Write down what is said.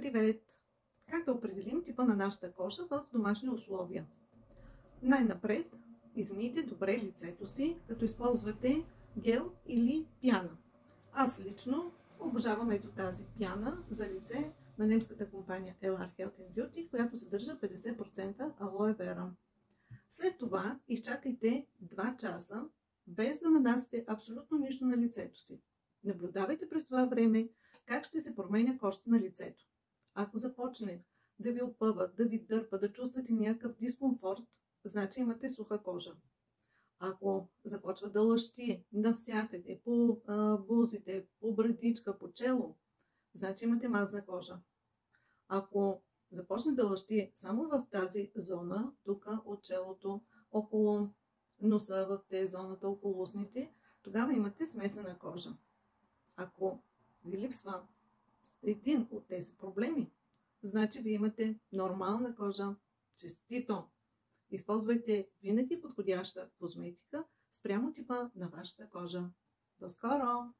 Привет! Как да определим типа на нашата кожа в домашни условия? Най-напред измийте добре лицето си, като използвате гел или пяна. Аз лично обожавам ето тази пяна за лице на немската компания LR Health and Beauty, която съдържа 50% алоe вера. След това изчакайте 2 часа, без да нанасяте абсолютно нищо на лицето си. Наблюдавайте през това време как ще се променя кожата на лицето. Ако започне да ви опъва, да ви дърпа, да чувствате някакъв дискомфорт, значи имате суха кожа. Ако започва да лъщи навсякъде, по бузите, по брадичка, по чело, значи имате мазна кожа. Ако започне да лъщи само в тази зона, тук от челото, около носа, в тези зоната, около устните, тогава имате смесена кожа. Ако ви липсва един от тези проблеми, значи вие имате нормална кожа. Честито! Използвайте винаги подходяща козметика спрямо типа на вашата кожа. До скоро!